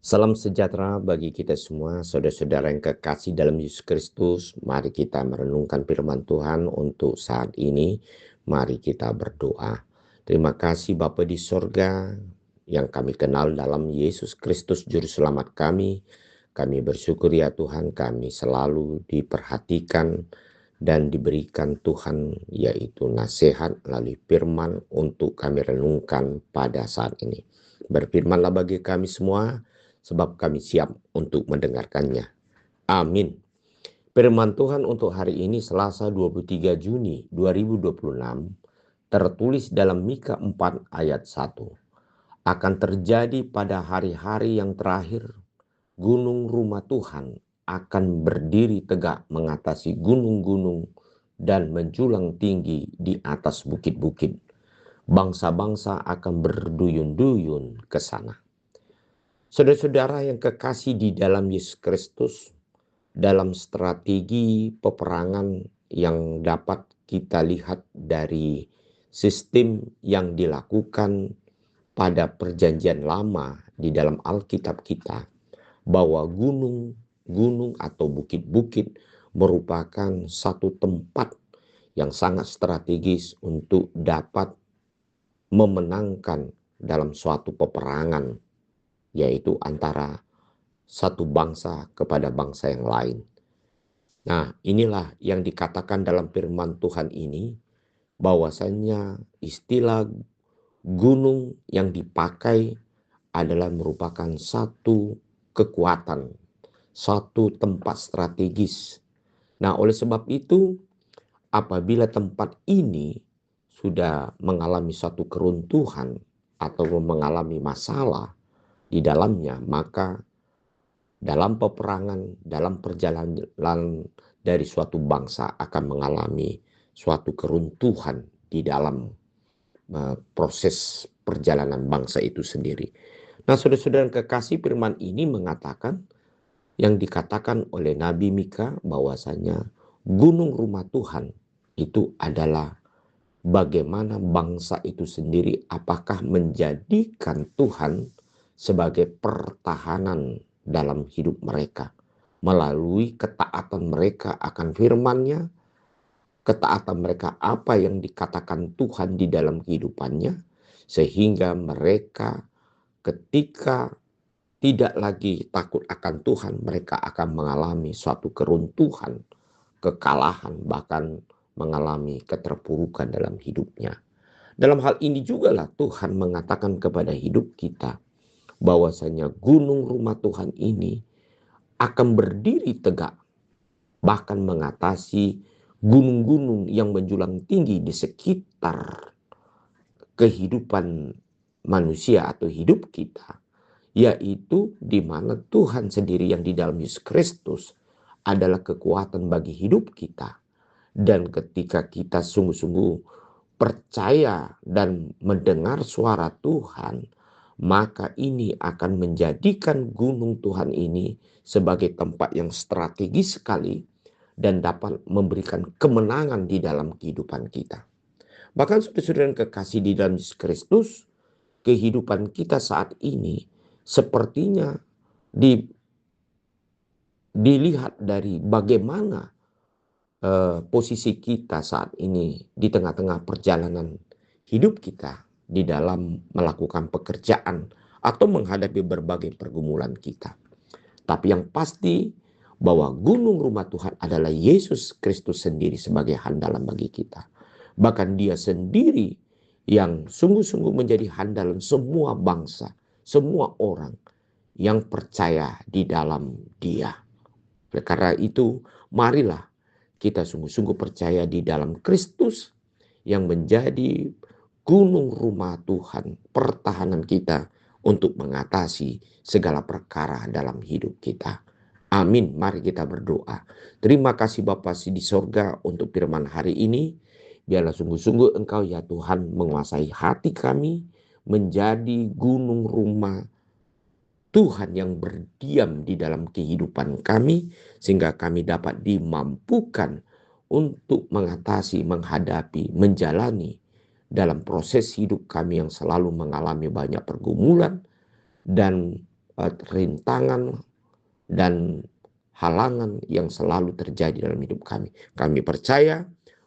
Salam sejahtera bagi kita semua, saudara-saudara yang kekasih dalam Yesus Kristus. Mari kita merenungkan firman Tuhan untuk saat ini. Mari kita berdoa. Terima kasih Bapa di sorga yang kami kenal dalam Yesus Kristus Juru Selamat kami. Kami bersyukur ya Tuhan, kami selalu diperhatikan dan diberikan Tuhan, yaitu nasihat melalui firman untuk kami renungkan pada saat ini. Berfirmanlah bagi kami semua, sebab kami siap untuk mendengarkannya. Amin. Firman Tuhan untuk hari ini Selasa 23 Juni 2026 tertulis dalam Mika 4 ayat 1. Akan terjadi pada hari-hari yang terakhir, gunung rumah Tuhan akan berdiri tegak mengatasi gunung-gunung dan menjulang tinggi di atas bukit-bukit. Bangsa-bangsa akan berduyun-duyun ke sana. Saudara-saudara yang kekasih di dalam Yesus Kristus, dalam strategi peperangan yang dapat kita lihat dari sistem yang dilakukan pada perjanjian lama di dalam Alkitab kita, bahwa gunung-gunung atau bukit-bukit merupakan satu tempat yang sangat strategis untuk dapat memenangkan dalam suatu peperangan, yaitu antara satu bangsa kepada bangsa yang lain. Nah, inilah yang dikatakan dalam firman Tuhan ini, bahwasanya istilah gunung yang dipakai adalah merupakan satu kekuatan, satu tempat strategis. Nah, oleh sebab itu, apabila tempat ini sudah mengalami suatu keruntuhan atau mengalami masalah di dalamnya, maka dalam peperangan, dalam perjalanan dari suatu bangsa akan mengalami suatu keruntuhan di dalam proses perjalanan bangsa itu sendiri. Nah, saudara-saudara yang kekasih, firman ini mengatakan yang dikatakan oleh Nabi Mika, bahwasanya gunung rumah Tuhan itu adalah bagaimana bangsa itu sendiri apakah menjadikan Tuhan sebagai pertahanan dalam hidup mereka melalui ketaatan mereka akan firman-Nya, ketaatan mereka apa yang dikatakan Tuhan di dalam kehidupannya, sehingga mereka ketika tidak lagi takut akan Tuhan, mereka akan mengalami suatu keruntuhan, kekalahan, bahkan mengalami keterpurukan dalam hidupnya. Dalam hal ini jugalah Tuhan mengatakan kepada hidup kita, bahwasanya gunung rumah Tuhan ini akan berdiri tegak, bahkan mengatasi gunung-gunung yang menjulang tinggi di sekitar kehidupan manusia atau hidup kita, yaitu di mana Tuhan sendiri yang di dalam Yesus Kristus adalah kekuatan bagi hidup kita. Dan ketika kita sungguh-sungguh percaya dan mendengar suara Tuhan, maka ini akan menjadikan gunung Tuhan ini sebagai tempat yang strategis sekali dan dapat memberikan kemenangan di dalam kehidupan kita. Bahkan saudara-saudara yang kekasih di dalam Yesus Kristus, kehidupan kita saat ini sepertinya dilihat dari bagaimana posisi kita saat ini di tengah-tengah perjalanan hidup kita di dalam melakukan pekerjaan atau menghadapi berbagai pergumulan kita. Tapi yang pasti bahwa gunung rumah Tuhan adalah Yesus Kristus sendiri sebagai handalan bagi kita. Bahkan Dia sendiri yang sungguh-sungguh menjadi handalan semua bangsa, semua orang yang percaya di dalam Dia. Oleh karena itu, marilah kita sungguh-sungguh percaya di dalam Kristus yang menjadi gunung rumah Tuhan, pertahanan kita untuk mengatasi segala perkara dalam hidup kita. Amin. Mari kita berdoa. Terima kasih Bapa di sorga untuk firman hari ini. Biarlah sungguh-sungguh Engkau ya Tuhan menguasai hati kami, menjadi gunung rumah Tuhan yang berdiam di dalam kehidupan kami, sehingga kami dapat dimampukan untuk mengatasi, menghadapi, menjalani dalam proses hidup kami yang selalu mengalami banyak pergumulan dan rintangan dan halangan yang selalu terjadi dalam hidup kami. Kami percaya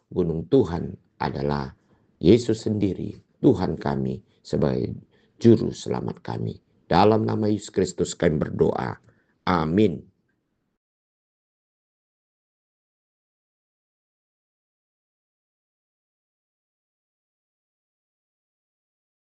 gunung Tuhan adalah Yesus sendiri, Tuhan kami sebagai juru selamat kami. Dalam nama Yesus Kristus kami berdoa. Amin.